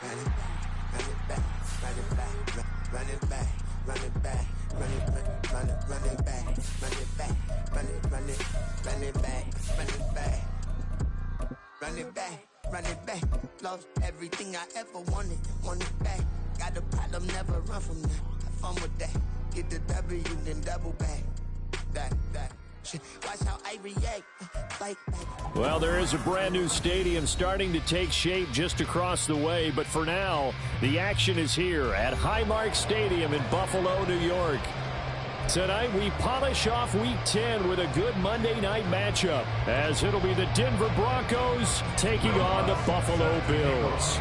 Run it back, run it back, run it back, run it back, run it back, run it back, run it back, run it back, run it back, run it back, run it back, run it back. Lost everything I ever wanted, want it back. Got a problem, never run from that. Have fun with that. Get the W, then double back. That. Watch how I react. Fight back. Well, there is a brand new stadium starting to take shape just across the way, but for now, the action is here at Highmark Stadium in Buffalo, New York. Tonight, we polish off Week 10 with a good Monday night matchup, as it'll be the Denver Broncos taking on the Buffalo Bills.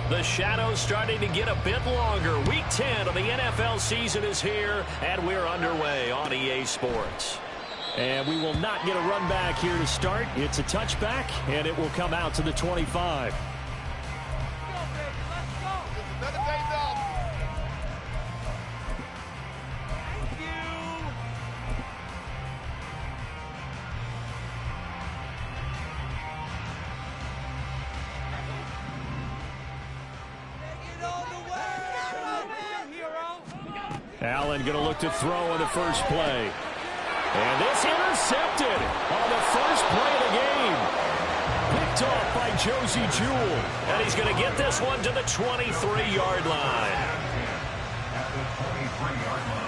The shadow's starting to get a bit longer. Week 10 of the NFL season is here, and we're underway on EA Sports. And we will not get a run back here to start. It's a touchback, and it will come out to the 25. Allen going to look to throw on the first play. And this intercepted on the first play of the game. Picked off by Josie Jewell. And he's going to get this one to the 23-yard line. At the 23-yard line.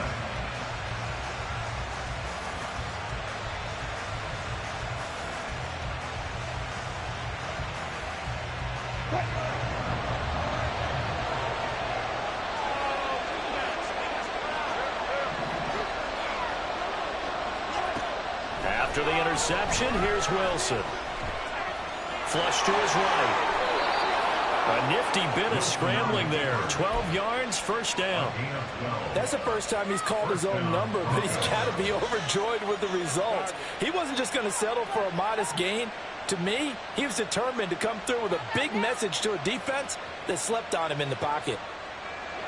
After the interception, here's Wilson. Flush to his right. A nifty bit of scrambling there. 12 yards, first down. That's the first time he's called his own number, but he's got to be overjoyed with the result. He wasn't just going to settle for a modest gain. To me, he was determined to come through with a big message to a defense that slept on him in the pocket.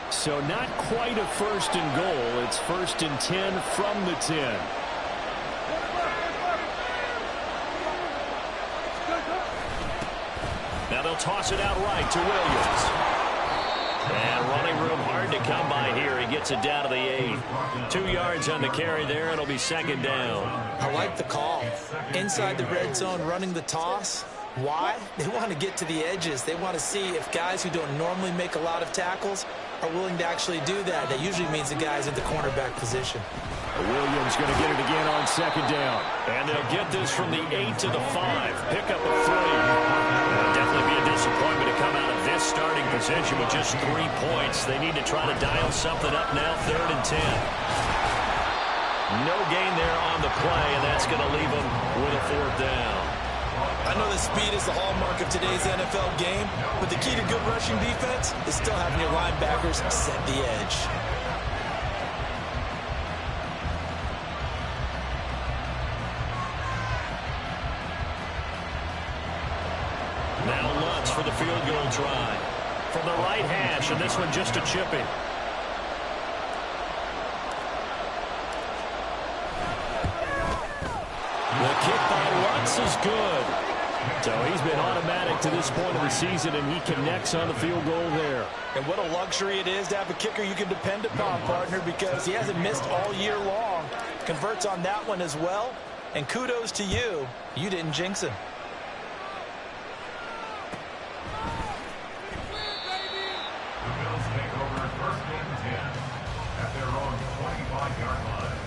So not quite a first and goal. It's first and 10 from the 10. Now they'll toss it out right to Williams. And running room hard to come by here. He gets it down to the 8. 2 yards on the carry there. It'll be second down. I like the call. Inside the red zone, running the toss. Why? They want to get to the edges. They want to see if guys who don't normally make a lot of tackles are willing to actually do that. That usually means the guy's in the cornerback position. Williams going to get it again on second down. And they'll get this from the 8 to the 5. Pick up a 3. It'll definitely be a disappointment to come out of this starting position with just 3 points. They need to try to dial something up now, 3rd and 10. No gain there on the play, and that's going to leave them with a 4th down. I know that speed is the hallmark of today's NFL game, but the key to good rushing defense is still having your linebackers set the edge. Now Lutz for the field goal try. From the right hash, and this one just a chipping. The kick by Lutz is good. So he's been automatic to this point of the season, and he connects on the field goal there. And what a luxury it is to have a kicker you can depend upon, partner, because he hasn't missed all year long. Converts on that one as well. And kudos to you. You didn't jinx him. The Bills take over 1st and 10 at their own 25-yard line.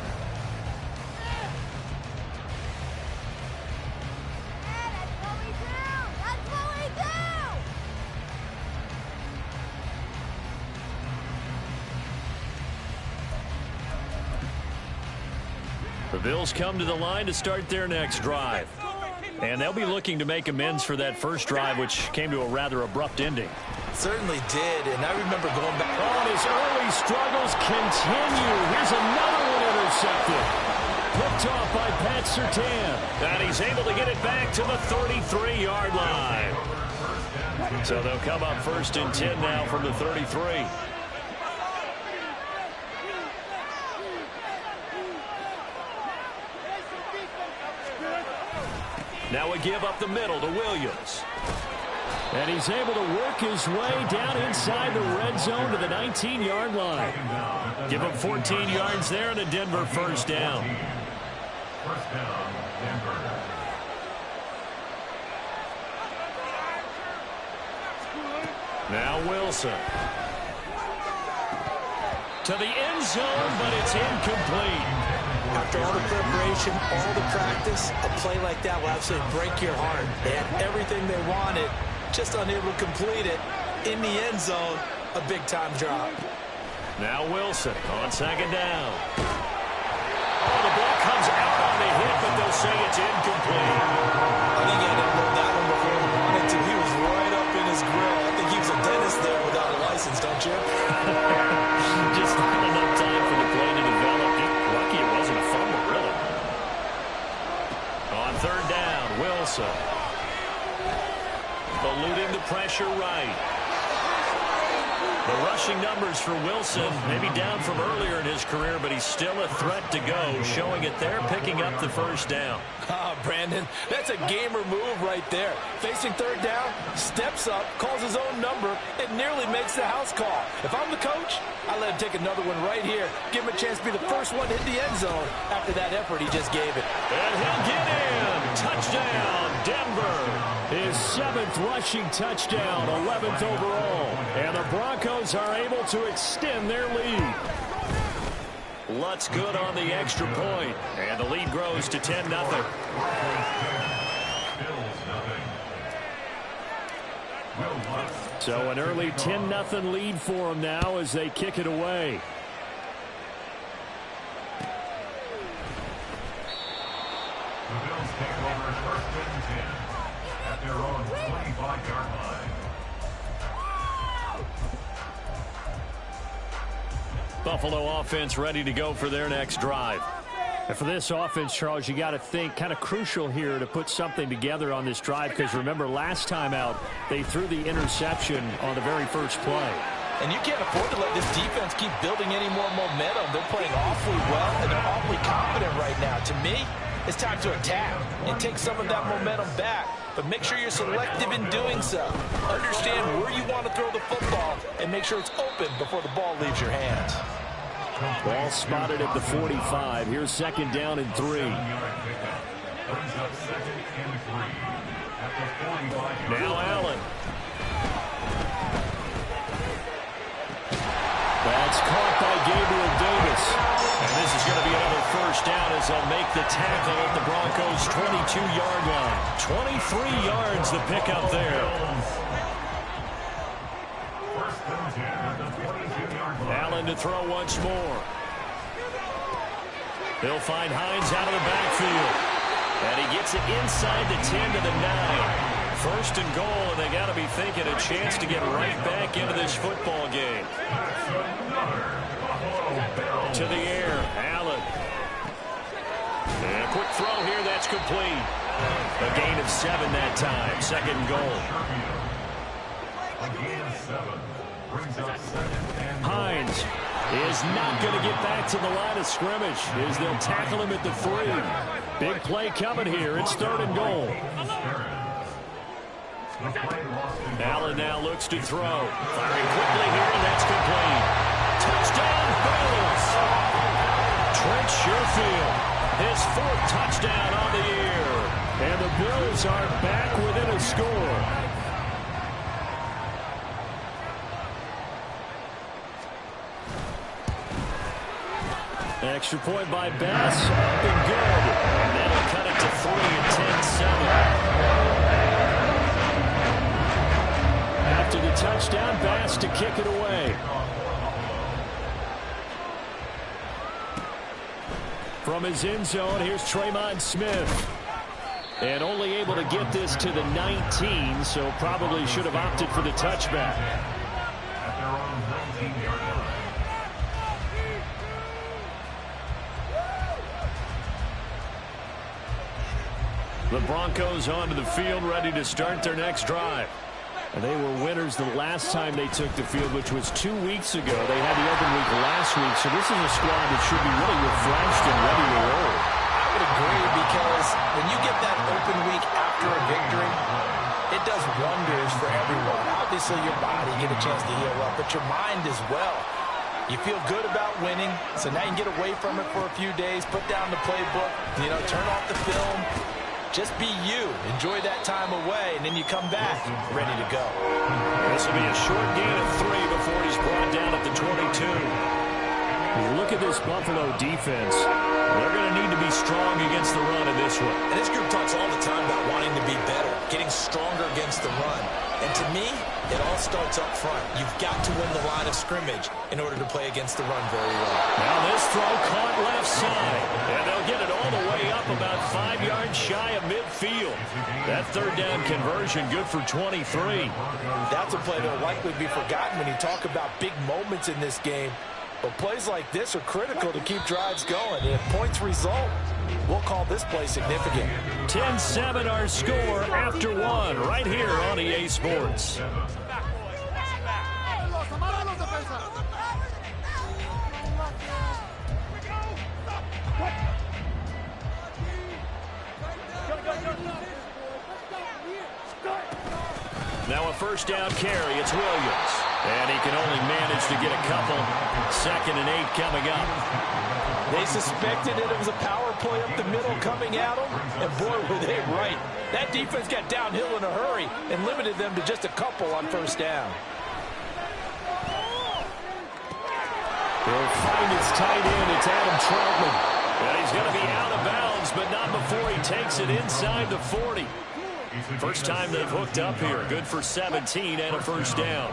The Bills come to the line to start their next drive. And they'll be looking to make amends for that first drive, which came to a rather abrupt ending. Certainly did, and I remember going back. Oh, and his early struggles continue. Here's another one intercepted. Picked off by Pat Surtain. And he's able to get it back to the 33-yard line. So they'll come up 1st and 10 now from the 33. Now we give up the middle to Williams. And he's able to work his way down inside the red zone to the 19-yard line. Give him 14 yards there and a Denver 1st down. First down, Denver. Now Wilson. To the end zone, but it's incomplete. After all the preparation, all the practice, a play like that will absolutely break your heart. They had everything they wanted, just unable to complete it. In the end zone, a big-time drop. Now Wilson on 2nd down. Oh, the ball comes out on the hit, but they'll say it's incomplete. I think he had to load that one before he wanted to. He was right up in his grill. I think he was a dentist there without a license, don't you? Just not enough time for the play to develop. Lucky it wasn't a fumble, really. On 3rd down, Wilson. Eluding the pressure right. The rushing numbers for Wilson, maybe down from earlier in his career, but he's still a threat to go, showing it there, picking up the 1st down. Brandon, that's a gamer move right there. Facing 3rd down, steps up, calls his own number, and nearly makes the house call. If I'm the coach, I let him take another one right here. Give him a chance to be the first one to hit the end zone after that effort he just gave it. And he'll get in. Touchdown, Denver. His 7th rushing touchdown, 11th overall. And the Broncos are able to extend their lead. Lutz good on the extra point. And the lead grows to 10-0. So an early 10-0 lead for them now as they kick it away. The Bills take over 1st and 10 at their own 25-yard line. Buffalo offense ready to go for their next drive. And for this offense, Charles, you got to think kind of crucial here to put something together on this drive, because remember last time out they threw the interception on the very first play. And you can't afford to let this defense keep building any more momentum. They're playing awfully well, and they're awfully confident right now. To me, it's time to attack and take some of that momentum back. But make sure you're selective in doing so. Understand where you want to throw the football and make sure it's open before the ball leaves your hands. Ball spotted at the 45. Here's 2nd down and 3. Now Allen. That's caught by Gabriel Davis. And this is going to be another 1st down as they'll make the tackle at the Broncos' 22-yard line. 23 yards the pickup there. Allen to throw once more. They'll find Hines out of the backfield. And he gets it inside the 10 to the 9. 1st and goal, and they got to be thinking a chance to get right back into this football game. To the air, Allen. And a quick throw here, that's complete. A gain of 7 that time, 2nd and goal. Hines is not going to get back to the line of scrimmage as they'll tackle him at the 3. Big play coming here. It's 3rd and goal. Allen now looks to throw. Firing quickly here, and that's complete. Touchdown, Bills! Trent Sherfield, his 4th touchdown on the year. And the Bills are back within a score. Extra point by Bass, up and good. And that'll cut it to 3 at 10-7. After the touchdown, Bass to kick it away. From his end zone, here's Tremont Smith. And only able to get this to the 19, so probably should have opted for the touchback. At their own 19-yard line. The Broncos onto the field, ready to start their next drive. And they were winners the last time they took the field, which was 2 weeks ago. They had the open week last week, so this is a squad that should be really refreshed and ready to roll. I would agree, because when you get that open week after a victory, it does wonders for everyone. Obviously, your body get a chance to heal up, but your mind as well. You feel good about winning, so now you can get away from it for a few days, put down the playbook, turn off the film. Just be you. Enjoy that time away, and then you come back ready to go. This will be a short gain of 3 before he's brought down at the 22. Look at this Buffalo defense. They're going to need to be strong against the run in this one. And this group talks all the time about wanting to be better, getting stronger against the run. And to me, it all starts up front. You've got to win the line of scrimmage in order to play against the run very well. Now this throw caught left side. And they'll get it all the way up about 5 yards shy of midfield. That third down conversion good for 23. That's a play that will likely be forgotten when you talk about big moments in this game. But plays like this are critical to keep drives going. And if points result, we'll call this play significant. 10-7 our score after 1 right here on EA Sports. Now a first down carry. It's Williams. And he can only manage to get a couple. 2nd and 8 coming up. They suspected it was a power play up the middle coming at them. And boy, were they right. That defense got downhill in a hurry and limited them to just a couple on first down. He'll find his tight end. It's Adam Troutman. And he's going to be out of bounds, but not before he takes it inside the 40. First time they've hooked up here. Good for 17 and a first down.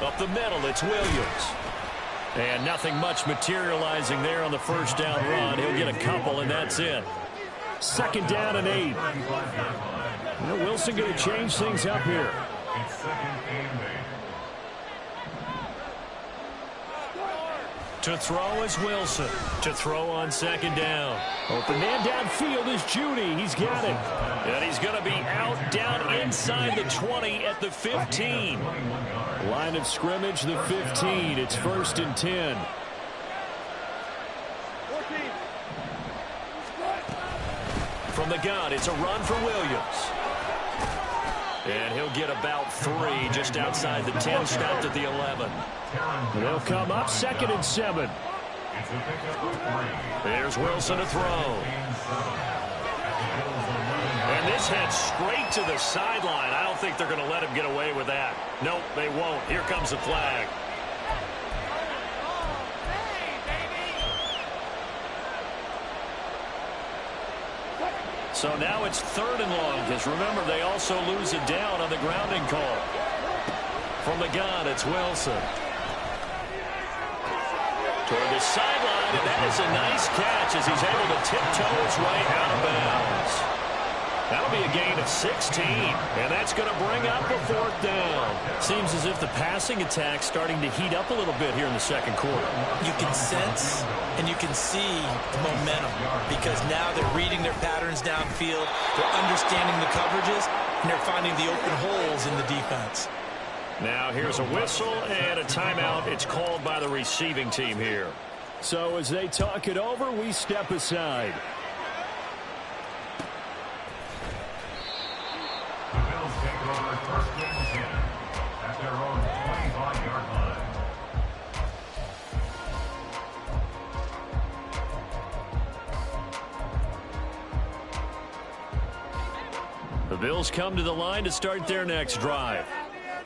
Up the middle, it's Williams. And nothing much materializing there on the first down run. He'll get a couple, and that's it. 2nd down and 8. Wilson going to change things up here. To throw is Wilson. To throw on 2nd down. Open man downfield is Judy. He's got it. And he's going to be out down inside the 20 at the 15. Line of scrimmage, the 15. It's 1st and 10. From the gun, it's a run for Williams. And he'll get about 3 just outside the 10, stopped at the 11. They'll come up 2nd and 7. There's Wilson to throw. And this heads straight to the sideline. I don't think they're going to let him get away with that. Nope, they won't. Here comes the flag. So now it's 3rd and long, because remember, they also lose it down on the grounding call. From the gun, it's Wilson. Toward the sideline, and that is a nice catch as he's able to tiptoe his way out of bounds. That'll be a gain of 16, and that's going to bring up a 4th down. Seems as if the passing attack's starting to heat up a little bit here in the 2nd quarter. You can sense and you can see the momentum, because now they're reading their patterns downfield, they're understanding the coverages, and they're finding the open holes in the defense. Now here's a whistle and a timeout. It's called by the receiving team here. So as they talk it over, we step aside. The Bills take over 1st and 10 at their own 25-yard line. The Bills come to the line to start their next drive.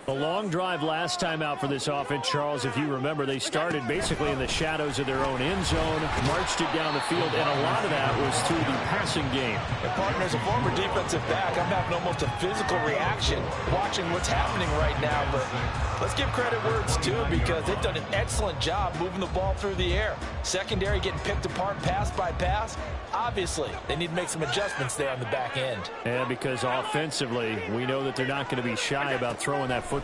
A long drive last time out for this offense, Charles. If you remember, they started basically in the shadows of their own end zone, marched it down the field, and a lot of that was through the passing game. And partner, as a former defensive back, I'm having almost a physical reaction watching what's happening right now. But let's give credit where it's due, because they've done an excellent job moving the ball through the air. Secondary getting picked apart pass by pass. Obviously, they need to make some adjustments there on the back end. And because offensively, we know that they're not going to be shy about throwing that football.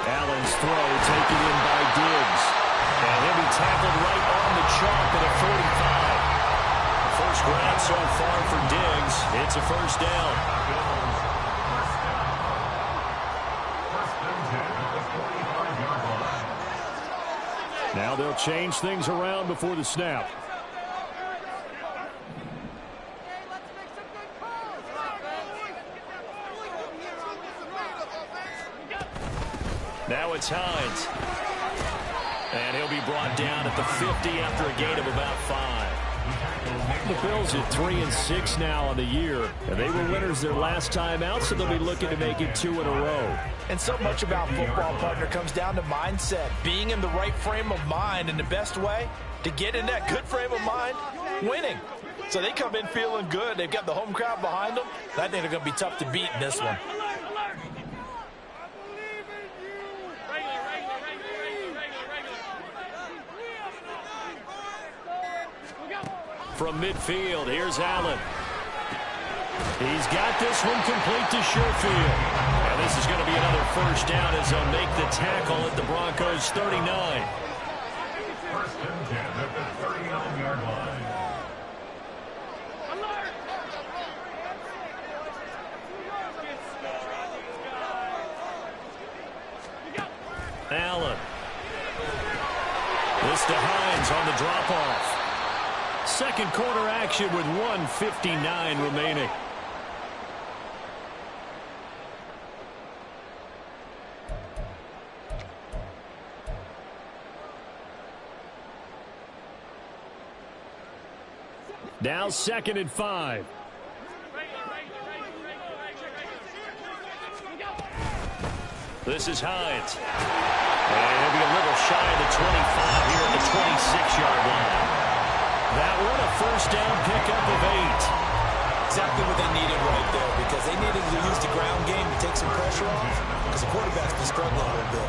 Allen's throw taken in by Diggs. And he'll be tackled right on the chalk at a 45. scratch so far for Diggs. It's a first down. Now they'll change things around before the snap. Now it's Hines. And he'll be brought down at the 50 after a gain of about 5. The Bills at 3-6 now on the year. And they were winners their last time out, so they'll be looking to make it 2 in a row. And so much about football, partner, comes down to mindset. Being in the right frame of mind, and the best way to get in that good frame of mind, winning. So they come in feeling good. They've got the home crowd behind them. I think they're going to be tough to beat in this one. From midfield, here's Allen. He's got this one complete to Sherfield. And this is going to be another first down as they'll make the tackle at the Broncos' 39. First and 10 at the 39-yard line. Allen. This to Hines on the drop-off. Second quarter action with 1:59 remaining. Now 2nd and 5. This is Hines. And he'll be a little shy of the 25 here at the 26-yard line. That one a first down pickup of 8. Exactly what they needed right there, because they needed to use the ground game to take some pressure off, because the quarterback's been struggling a little bit.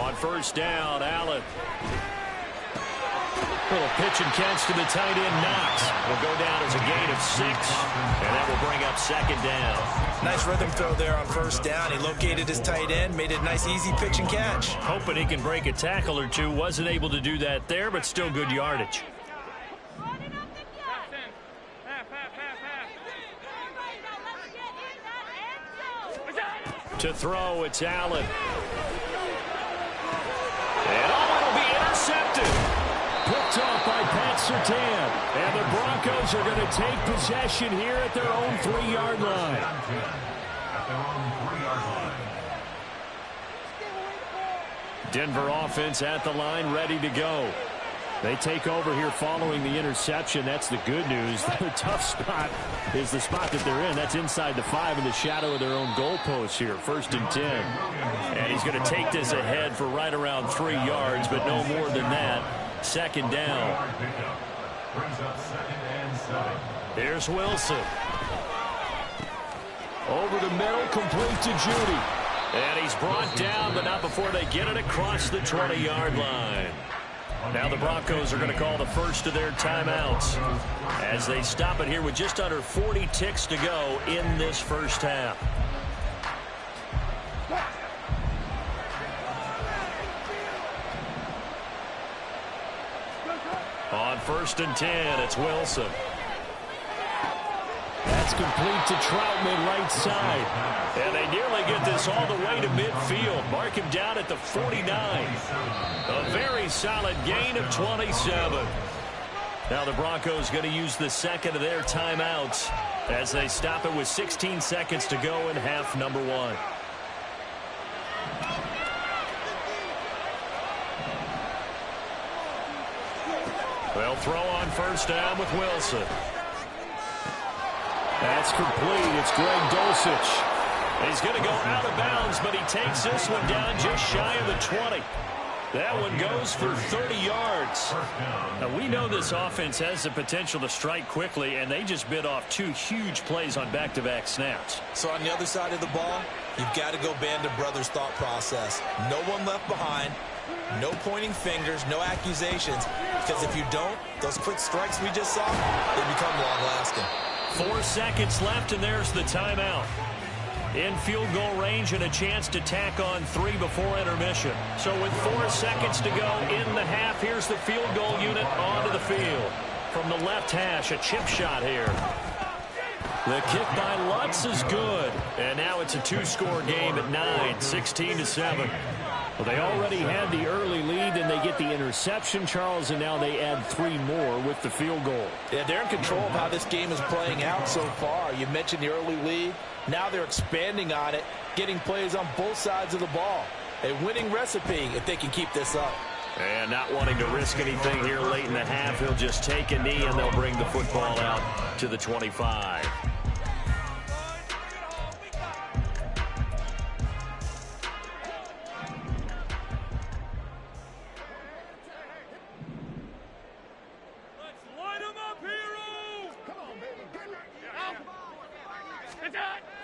On first down, Allen. Little pitch and catch to the tight end, Knox. Will go down as a gain of 6, and that will bring up 2nd down. Nice rhythm throw there on first down. He located his tight end, made it a nice, easy pitch and catch. Hoping he can break a tackle or two. Wasn't able to do that there, but still good yardage. To throw, it's Allen. And it'll be intercepted. Picked off by Pat Surtain. And the Broncos are going to take possession here at their own 3-yard line. Denver offense at the line, ready to go. They take over here following the interception. That's the good news. Their tough spot is the spot that they're in. That's inside the 5 in the shadow of their own goalpost here. 1st and 10. And he's going to take this ahead for right around 3 yards, but no more than that. 2nd down. Here's Wilson. Over the middle, complete to Judy. And he's brought down, but not before they get it across the 20-yard line. Now the Broncos are going to call the first of their timeouts as they stop it here with just under 40 ticks to go in this first half. On 1st and 10, it's Wilson. That's complete to Troutman, right side. And they nearly get this all the way to midfield. Mark him down at the 49. A very solid gain of 27. Now the Broncos going to use the second of their timeouts as they stop it with 16 seconds to go in half number 1. They'll throw on first down with Wilson. That's complete. It's Greg Dulcich. He's going to go out of bounds, but he takes this one down just shy of the 20. That one goes for 30 yards. Now, we know this offense has the potential to strike quickly, and they just bit off 2 huge plays on back-to-back snaps. So on the other side of the ball, you've got to go Band of Brothers thought process. No one left behind. No pointing fingers, no accusations, because if you don't, those quick strikes we just saw, they become long-lasting. 4 seconds left, and there's the timeout. in field goal range and a chance to tack on 3 before intermission. So with 4 seconds to go in the half, here's the field goal unit onto the field. From the left hash, a chip shot here. The kick by Lutz is good. And now it's a 2-score game at 9, 16-7. Well, they already had the early lead, and they get the interception, Charles, and now they add 3 more with the field goal. Yeah, they're in control of how this game is playing out so far. You mentioned the early lead. Now they're expanding on it, getting plays on both sides of the ball. A winning recipe if they can keep this up. And not wanting to risk anything here late in the half, he'll just take a knee, and they'll bring the football out to the 25.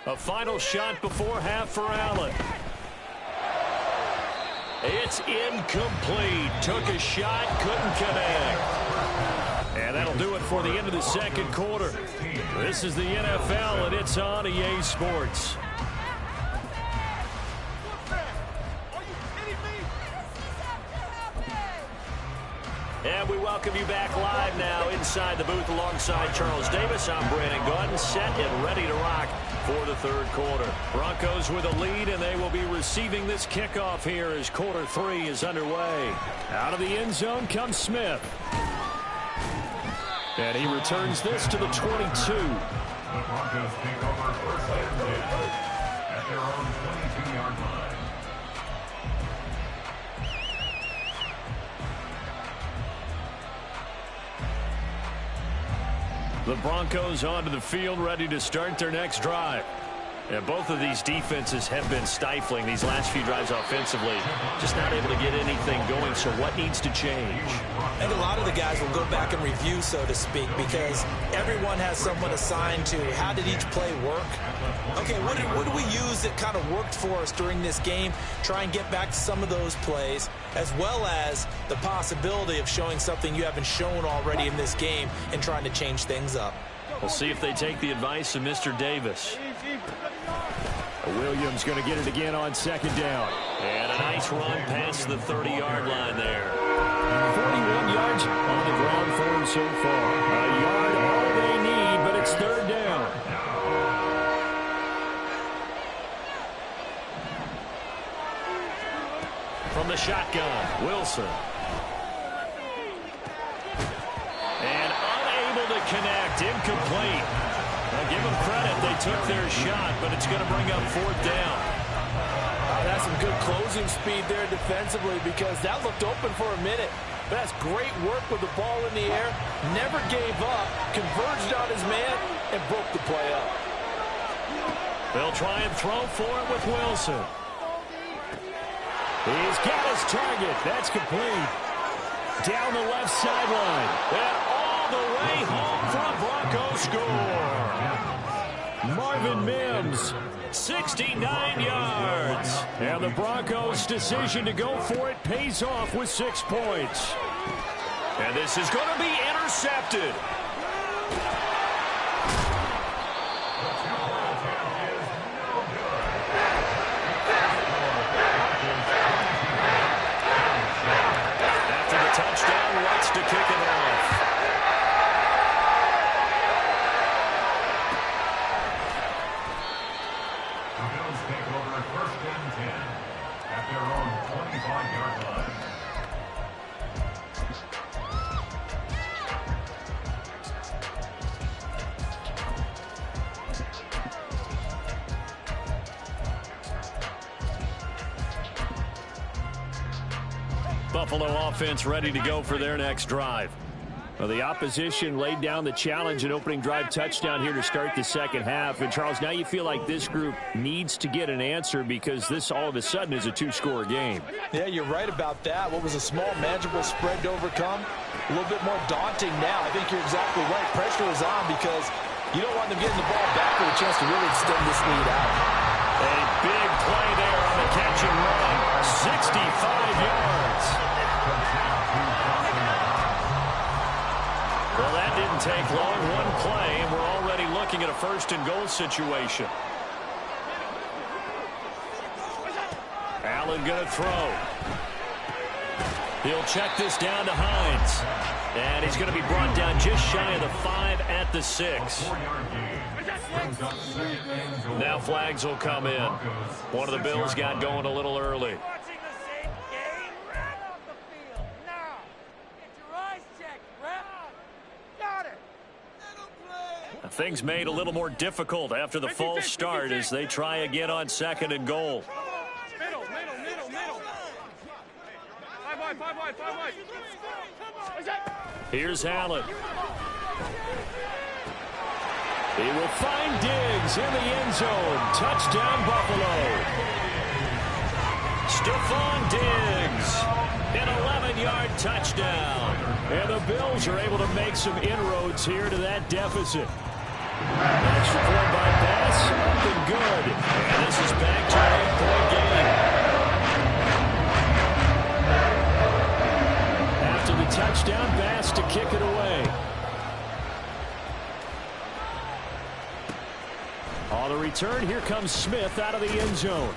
A final shot before half for Allen. It's incomplete. Took a shot, couldn't connect. And that'll do it for the end of the second quarter. This is the NFL, and it's on EA Sports. And we welcome you back live now inside the booth alongside Charles Davis. I'm Brandon Gordon, set and ready to rock for the third quarter. Broncos with a lead, and they will be receiving this kickoff here as quarter 3 is underway. Out of the end zone comes Smith. And he returns this to the 22. The Broncos take over first and 10 at their own 22-yard line. The Broncos onto the field, ready to start their next drive. And both of these defenses have been stifling these last few drives offensively. Just not able to get anything going, so what needs to change? I think a lot of the guys will go back and review, so to speak, because everyone has someone assigned to how did each play work. Okay, what did we use that kind of worked for us during this game? Try and get back to some of those plays, as well as the possibility of showing something you haven't shown already in this game and trying to change things up. We'll see if they take the advice of Mr. Davis. Williams going to get it again on second down. And a nice run past the 30-yard line there. 41 yards on the ground for him so far. A yard all they need, but it's third down. From the shotgun, Wilson. And unable to connect, incomplete. Now give them credit, they took their shot, but it's going to bring up fourth down. That's some good closing speed there defensively, because that looked open for a minute. But that's great work with the ball in the air. Never gave up, converged on his man, and broke the play up. They'll try and throw for it with Wilson. He's got his target. That's complete. Down the left sideline. And all the way home for a Broncos score. Marvin Mims, 69 yards. And the Broncos' decision to go for it pays off with 6 points. And this is going to be intercepted. After the touchdown, Lutz to kick it off. First and 10 at their own 25-yard line. Buffalo offense ready to go for their next drive. Well, the opposition laid down the challenge and opening drive touchdown here to start the second half. And, Charles, now you feel like this group needs to get an answer because this all of a sudden is a 2-score game. Yeah, you're right about that. What was a small, manageable spread to overcome? A little bit more daunting now. I think you're exactly right. Pressure is on because you don't want them getting the ball back with a chance to really extend this lead out. A big play there on the catch and run. 65 yards. Well, that didn't take long. One play, and we're already looking at a first and goal situation. Allen going to throw. He'll check this down to Hines. And he's going to be brought down just shy of the 5 at the 6. Now flags will come in. One of the Bills got going a little early. Things made a little more difficult after the false start as they try again on 2nd and goal. Middle. 5 wide. Here's Allen. He will find Diggs in the end zone. Touchdown, Buffalo. Stephon Diggs, an 11-yard touchdown. And the Bills are able to make some inroads here to that deficit. Extra point by Bass, up and good. And this is back to an 8-point game. After the touchdown, Bass to kick it away. On the return, here comes Smith out of the end zone.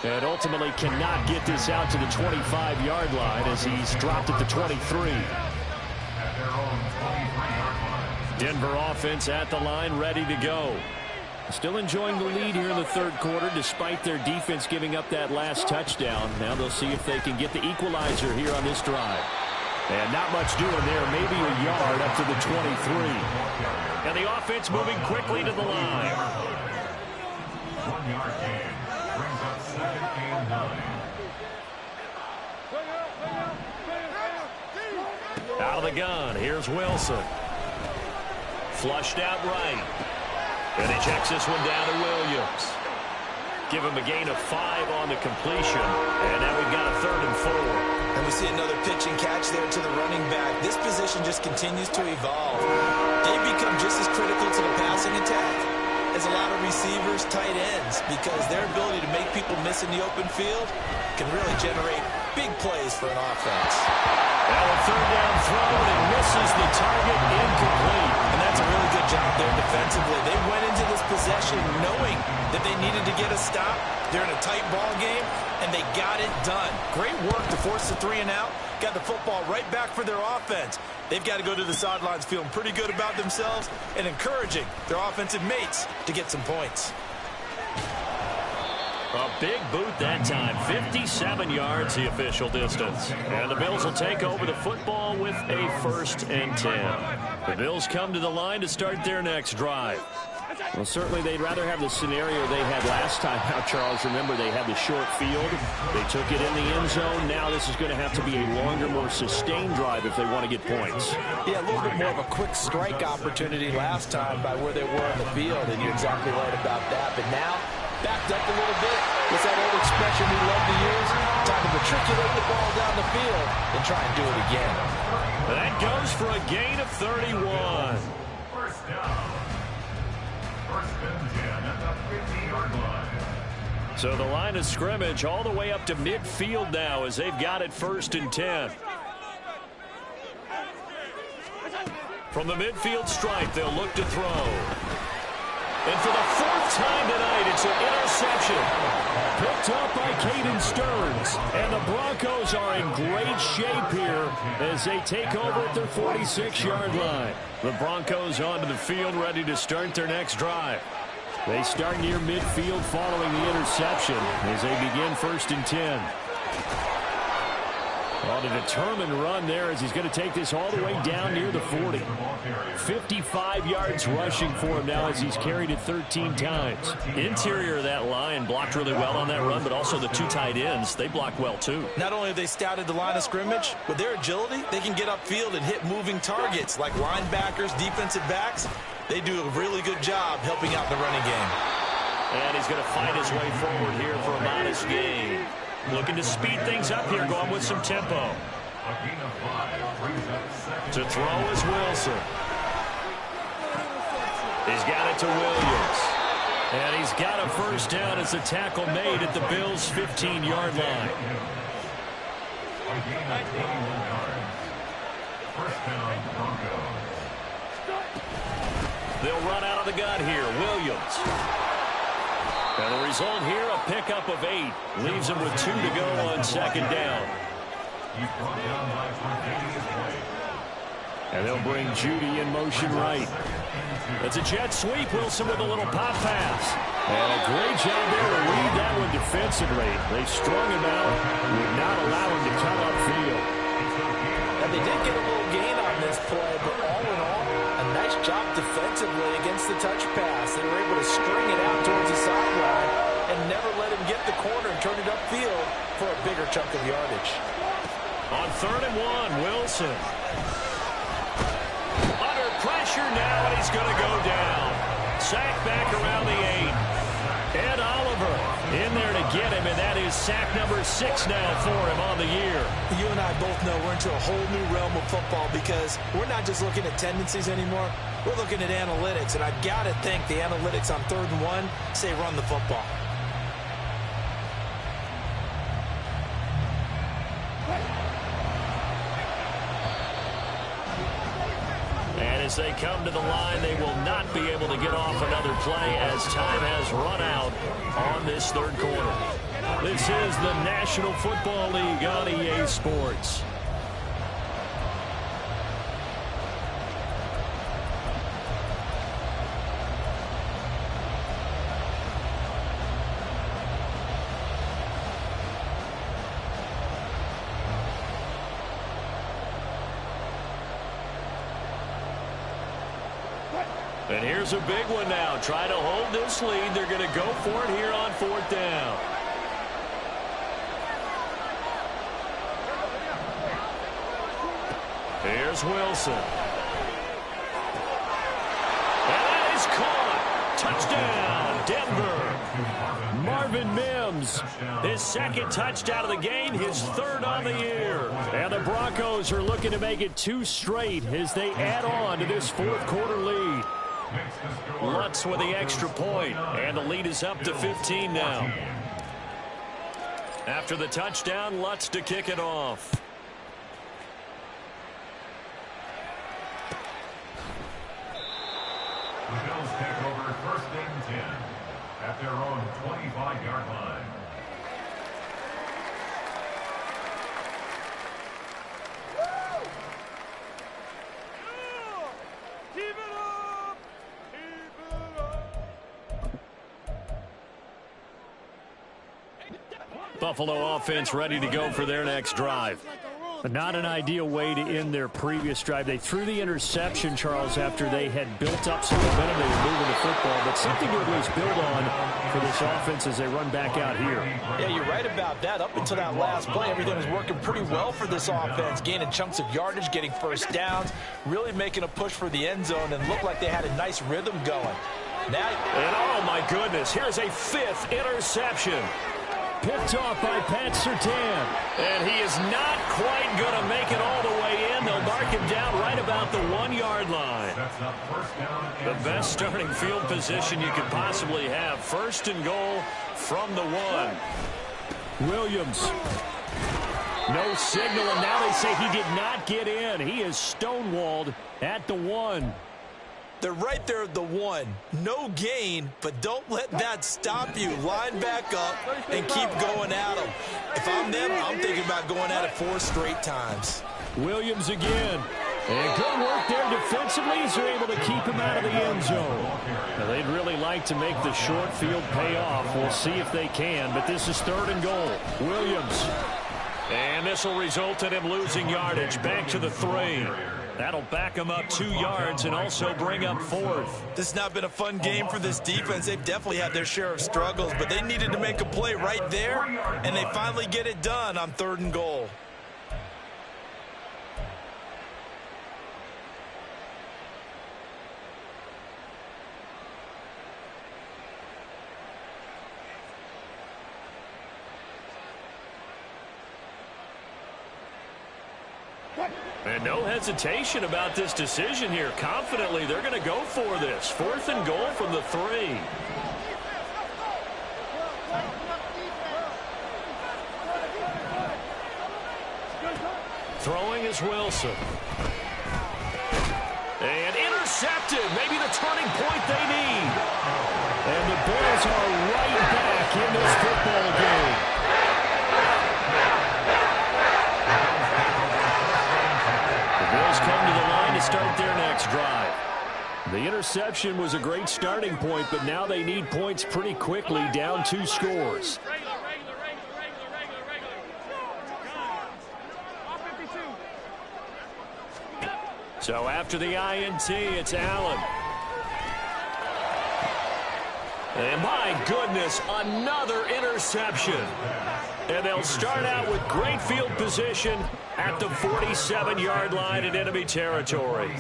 And ultimately cannot get this out to the 25-yard line as he's dropped at the 23. Denver offense at the line, ready to go. Still enjoying the lead here in the third quarter despite their defense giving up that last touchdown. Now they'll see if they can get the equalizer here on this drive. And not much doing there, maybe a yard up to the 23. And the offense moving quickly to the line. 1-yard gain brings up 2nd and 9. Out of the gun, here's Wilson. Flushed out right. And he checks this one down to Williams. Give him a gain of 5 on the completion. And now we've got a 3rd and 4. And we see another pitch and catch there to the running back. This position just continues to evolve. They become just as critical to the passing attack as a lot of receivers, tight ends, because their ability to make people miss in the open field can really generate big plays for an offense. Now a 3rd down throw, and it misses the target, incomplete. And that's a really good job there defensively. They went into this possession knowing that they needed to get a stop. They're in a tight ball game, and they got it done. Great work to force the 3 and out. Got the football right back for their offense. They've got to go to the sidelines feeling pretty good about themselves and encouraging their offensive mates to get some points. A big boot that time. 57 yards the official distance. And the Bills will take over the football with a 1st and 10. The Bills come to the line to start their next drive. Well, certainly they'd rather have the scenario they had last time out, Charles. Remember, they had the short field. They took it in the end zone. Now this is going to have to be a longer, more sustained drive if they want to get points. Yeah, a little bit more of a quick strike opportunity last time by where they were on the field, and you're exactly right about that. But now, backed up a little bit. What's that old expression we love to use? Time to matriculate the ball down the field and try and do it again. That goes for a gain of 31. First down. 1st and 10 at the 50-yard line. So the line of scrimmage all the way up to midfield now as they've got it 1st and 10. From the midfield stripe, they'll look to throw. And for the 4th time tonight, it's an interception. Picked up by Caden Stearns. And the Broncos are in great shape here as they take over at their 46-yard line. The Broncos onto the field ready to start their next drive. They start near midfield following the interception as they begin 1st and 10. On a determined run there as he's going to take this all the way down near the 40. 55 yards rushing for him now as he's carried it 13 times. Interior of that line blocked really well on that run, but also the 2 tight ends, they block well too. Not only have they scouted the line of scrimmage, with their agility, they can get upfield and hit moving targets like linebackers, defensive backs. They do a really good job helping out the running game. And he's going to fight his way forward here for a modest gain. Looking to speed things up here, going with some tempo. A gain of 5 brings up 2nd. To throw is Wilson. He's got it to Williams. And he's got a 1st down as the tackle made at the Bills' 15-yard line. A gain of 21 yards. 1st down, Broncos. They'll run out of the gun here. Williams. And the result here, a pickup of 8. Leaves him with 2 to go on second down. He's brought down by Virginia's way. And they'll bring Judy in motion right. It's a jet sweep. Wilson with a little pop pass. And a great job there to read that one defensively. They strung him out, would not allow him to come upfield. And they did get a little gain on this play, but all in all, a nice job defensively against the touch pass. They were able to string it out towards the sideline and never let him get the corner and turn it upfield for a bigger chunk of yardage. On 3rd and 1, Wilson. Under pressure now, and he's going to go down. Sack back around the 8. Ed Oliver in there to get him, and that is sack number 6 now for him on the year. You and I both know we're into a whole new realm of football because we're not just looking at tendencies anymore. We're looking at analytics, and I've got to think the analytics on 3rd and 1 say run the football. As they come to the line, they will not be able to get off another play as time has run out on this 3rd quarter. This is the National Football League on EA Sports. And here's a big one now. Try to hold this lead. They're going to go for it here on 4th down. Here's Wilson. And that is caught. Touchdown, Denver. Marvin Mims, his 2nd touchdown of the game, his 3rd on the year. And the Broncos are looking to make it 2 straight as they add on to this 4th quarter lead. Lutz with the extra point, and the lead is up to 15 now. After the touchdown, Lutz to kick it off. The Bills take over 1st and 10 at their own 25-yard line. Buffalo offense ready to go for their next drive. But not an ideal way to end their previous drive. They threw the interception, Charles, after they had built up some momentum. They were moving the football, but something to at least build on for this offense as they run back out here. Yeah, you're right about that. Up until that last play, everything was working pretty well for this offense, gaining chunks of yardage, getting first downs, really making a push for the end zone, and looked like they had a nice rhythm going. Now, and oh my goodness, here's a 5th interception. Picked off by Pat Surtain. And he is not quite going to make it all the way in. They'll mark him down right about the 1-yard line. The best starting field position you could possibly have. 1st and goal from the 1. Williams. No signal, and now they say he did not get in. He is stonewalled at the 1. They're right there at the 1. No gain, but don't let that stop you. Line back up and keep going at them. If I'm them, I'm thinking about going at it 4 straight times. Williams again. And good work there defensively as they're able to keep him out of the end zone. Now, they'd really like to make the short field pay off. We'll see if they can, but this is 3rd and goal. Williams. And this will result in him losing yardage back to the 3. That'll back him up 2 yards and also bring up 4th. This has not been a fun game for this defense. They've definitely had their share of struggles, but they needed to make a play right there, and they finally get it done on 3rd and goal. And no hesitation about this decision here. Confidently, they're going to go for this. 4th and goal from the 3. Throwing is Wilson. And intercepted. Maybe the turning point they need. And the Bills are right back in this football game. The Bills come to the line to start their next drive. The interception was a great starting point, but now they need points pretty quickly, down 2 scores. So after the INT, it's Allen. And my goodness, another interception. And they'll start out with great field position at the 47-yard line in enemy territory.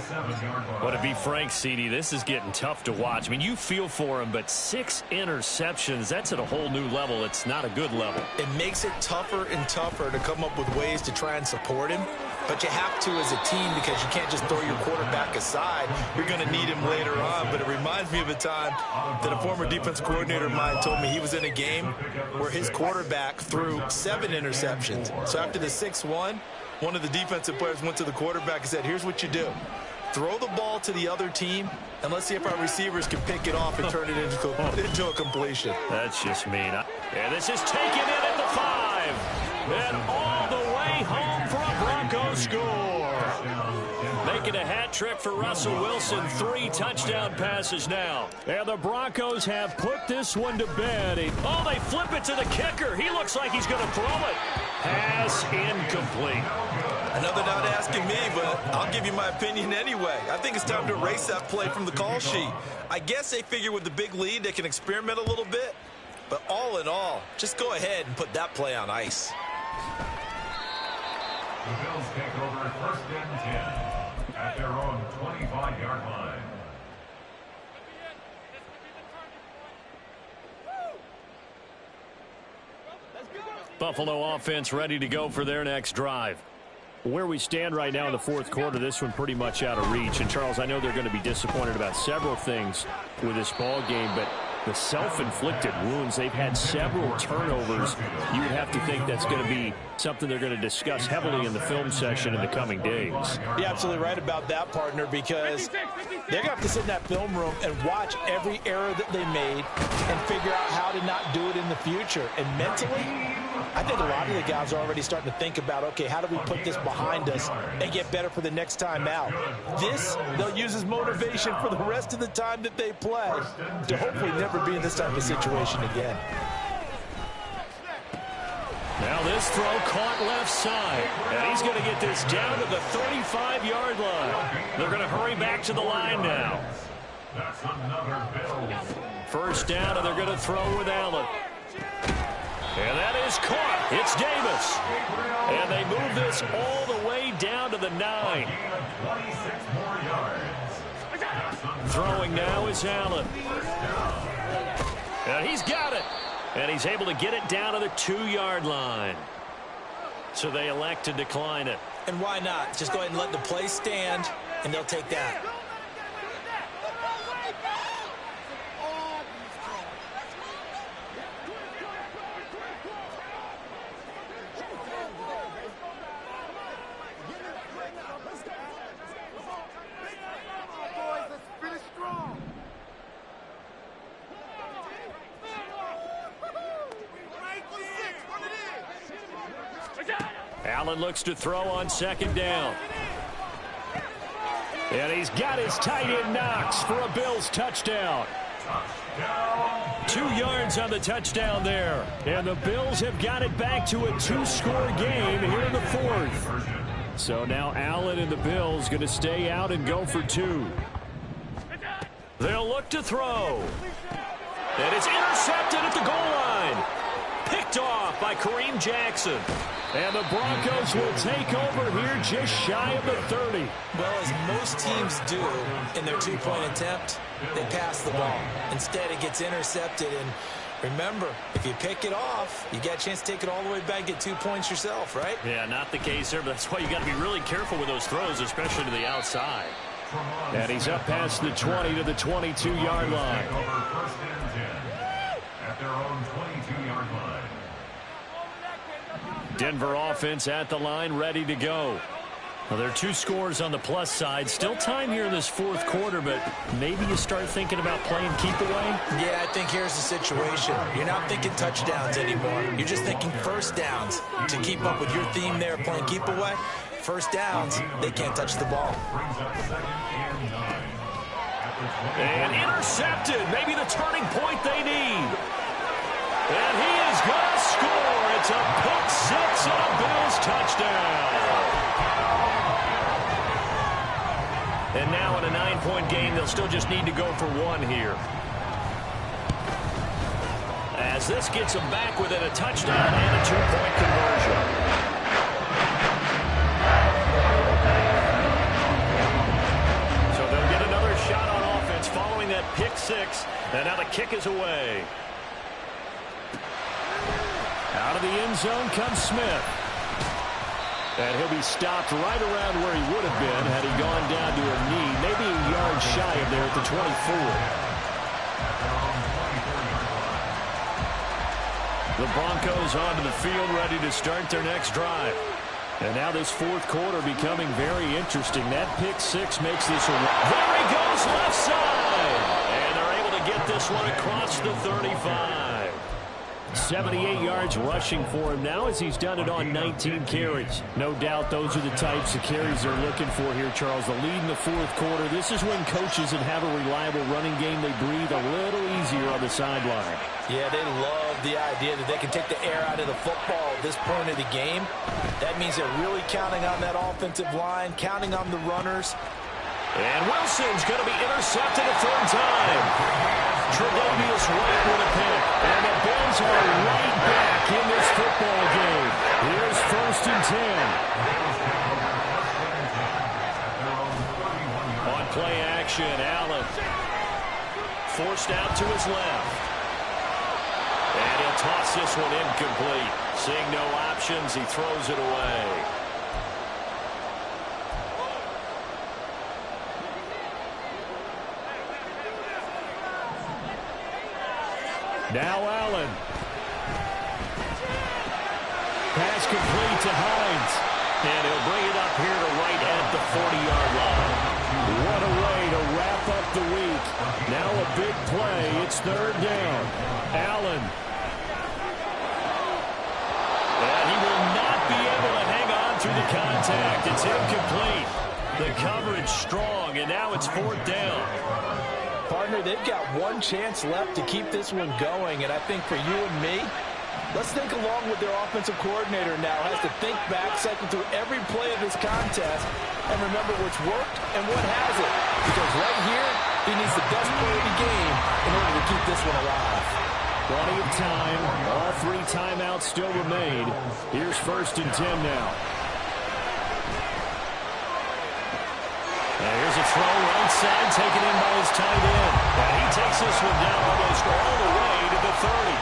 Well, to be frank, CD, this is getting tough to watch. I mean, you feel for him, but 6 interceptions, that's at a whole new level. It's not a good level. It makes it tougher and tougher to come up with ways to try and support him. But you have to as a team because you can't just throw your quarterback aside. You're going to need him later on. But it reminds me of a time that a former defense coordinator of mine told me he was in a game where his quarterback threw 7 interceptions. So after the 6-1, one of the defensive players went to the quarterback and said, here's what you do. Throw the ball to the other team, and let's see if our receivers can pick it off and turn it into a completion. That's just mean. And this is taken in at the 5. And all the way home for a Broncos score. Making a hat trick for Russell Wilson. 3 touchdown passes now. And the Broncos have put this one to bed. Oh, they flip it to the kicker. He looks like he's going to throw it. Pass incomplete. Another not asking me, but I'll give you my opinion anyway. I think it's time to erase that play from the call sheet. I guess they figure with the big lead they can experiment a little bit. But all in all, just go ahead and put that play on ice. The Bills take over 1st and 10 at their own 25-yard line. Buffalo offense ready to go for their next drive. Where we stand right now in the 4th quarter, this one pretty much out of reach. And, Charles, I know they're going to be disappointed about several things with this ball game, but the self-inflicted wounds, they've had several turnovers. You would have to think that's going to be something they're going to discuss heavily in the film session in the coming days. You're absolutely right about that, partner, because they're going to have to sit in that film room and watch every error that they made and figure out how to not do it in the future. And mentally, I think a lot of the guys are already starting to think about, okay, how do we put this behind us and get better for the next time out? This, they'll use as motivation for the rest of the time that they play to hopefully never be in this type of situation again. Now this throw caught left side, and he's going to get this down to the 35-yard line. They're going to hurry back to the line now. That's another Bills. 1st down, and they're going to throw with Allen. And that is caught. It's Davis. And they move this all the way down to the 9. 26 more yards. Throwing now is Allen. And he's got it. And he's able to get it down to the 2-yard line. So they elect to decline it. And why not? Just go ahead and let the play stand, and they'll take that. Allen looks to throw on 2nd down. And he's got his tight end Knox for a Bills touchdown. 2 yards on the touchdown there. And the Bills have got it back to a 2-score game here in the 4th. So now Allen and the Bills going to stay out and go for 2. They'll look to throw. And it's intercepted at the goal line. Picked off by Kareem Jackson. And the Broncos will take over here just shy of the 30. Well, as most teams do in their 2-point attempt, they pass the ball. Instead, it gets intercepted. And remember, if you pick it off, you get a chance to take it all the way back and get 2 points yourself, right? Yeah, not the case there, but that's why you got to be really careful with those throws, especially to the outside. And he's up past the 20 to the 22-yard line. Over 1st and 10 at their own 22-yard line. Denver offense at the line, ready to go. Well, there are 2 scores on the plus side. Still time here in this fourth quarter, but maybe you start thinking about playing keep away? Yeah, I think here's the situation. You're not thinking touchdowns anymore. You're just thinking first downs. To keep up with your theme there, playing keep away, first downs, they can't touch the ball. And intercepted. Maybe the turning point they need. And he is going to score. It's a pick 6 and a Bills touchdown. And now in a 9-point game, they'll still just need to go for 1 here. As this gets them back within a touchdown and a 2-point conversion. So they'll get another shot on offense following that pick 6. And now the kick is away. Out of the end zone comes Smith. And he'll be stopped right around where he would have been had he gone down to a knee, maybe a yard shy of there at the 24. The Broncos onto the field ready to start their next drive. And now this fourth quarter becoming very interesting. That pick 6 makes this a... There he goes left side. And they're able to get this one across the 35. 78 yards rushing for him now as he's done it on 19 carries. No doubt those are the types of carries they're looking for here, Charles. The lead in the fourth quarter. This is when coaches that have a reliable running game, they breathe a little easier on the sideline. Yeah, they love the idea that they can take the air out of the football at this point of the game. That means they're really counting on that offensive line, counting on the runners. And Wilson's going to be intercepted a third time. Tre'Davious White with a pick. And the Bills are right back in this football game. Here's 1st and 10. On play action, Allen. Forced out to his left. And he'll toss this one incomplete. Seeing no options, he throws it away. Now Allen. Pass complete to Hines. And he'll bring it up here to right at the 40-yard line. What a way to wrap up the week. Now a big play. It's 3rd down. Allen. And he will not be able to hang on through the contact. It's incomplete. The coverage strong, and now it's 4th down. Partner, they've got one chance left to keep this one going, and I think for you and me, let's think along with their offensive coordinator now. Has to think back, cycle through every play of this contest, and remember what's worked and what hasn't. Because right here, he needs the best play of the game in order to keep this one alive. Plenty of time. All 3 timeouts still remain. Here's 1st and 10 now. Here's a throw right side, taken in by his tight end. And he takes this one down almost all the way to the 30.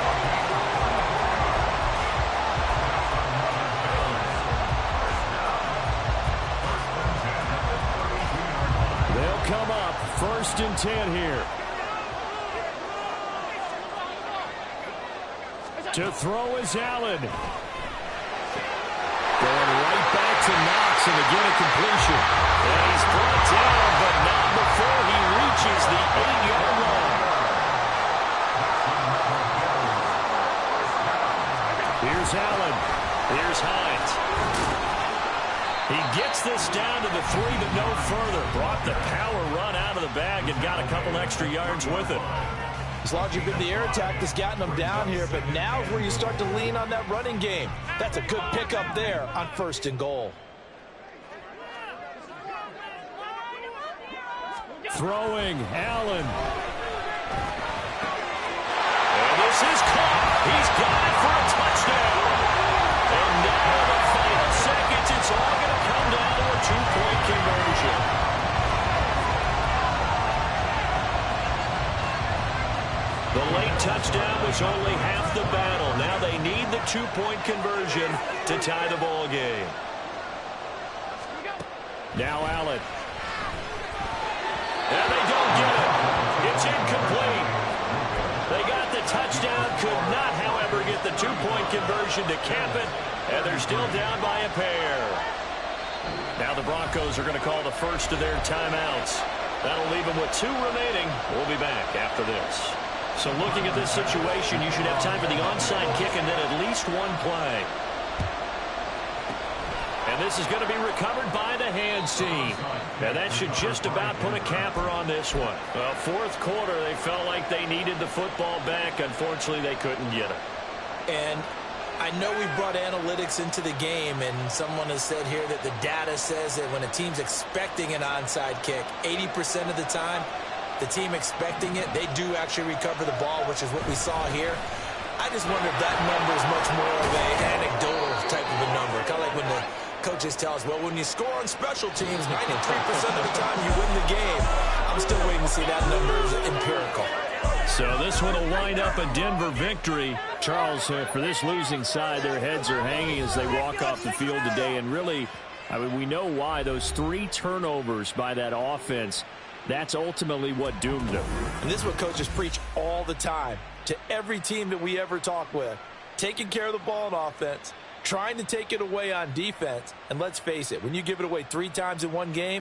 They'll come up 1st and 10 here. To throw is Allen. Going right back to Knox, and again a completion. And he's brought down, but not before he reaches the 8-yard line. Here's Allen. Here's Hines. He gets this down to the 3, but no further. Brought the power run out of the bag and got a couple extra yards with it. As long as you've been the air attack that's gotten them down here, but now is where you start to lean on that running game. That's a good pickup there on 1st and goal. Throwing, Allen. And this is caught. He's got it for a touchdown. And now in the final seconds, it's all going to come down to a 2-point conversion. The late touchdown was only half the battle. Now they need the 2-point conversion to tie the ball game. Now Allen. And they don't get it. It's incomplete. They got the touchdown, could not, however, get the 2-point conversion to cap it, and they're still down by a pair. Now the Broncos are going to call the first of their timeouts. That'll leave them with 2 remaining. We'll be back after this. So looking at this situation, you should have time for the onside kick and then at least 1 play. And this is going to be recovered by the hands team. And that should just about put a capper on this one. Well, fourth quarter, they felt like they needed the football back. Unfortunately, they couldn't get it. And I know we brought analytics into the game, and someone has said here that the data says that when a team's expecting an onside kick, 80% of the time, the team expecting it, they do actually recover the ball, which is what we saw here. I just wonder if that number is much more of an anecdotal type of a number. Kind of like when the coaches tell us, well, when you score on special teams, 93% of the time you win the game. I'm still waiting to see that number is empirical. So this one will wind up a Denver victory. Charles, for this losing side, their heads are hanging as they walk off the field today. And really, I mean, we know why. Those 3 turnovers by that offense, that's ultimately what doomed them. And this is what coaches preach all the time to every team that we ever talk with. Taking care of the ball on offense, trying to take it away on defense. And let's face it, when you give it away 3 times in one game,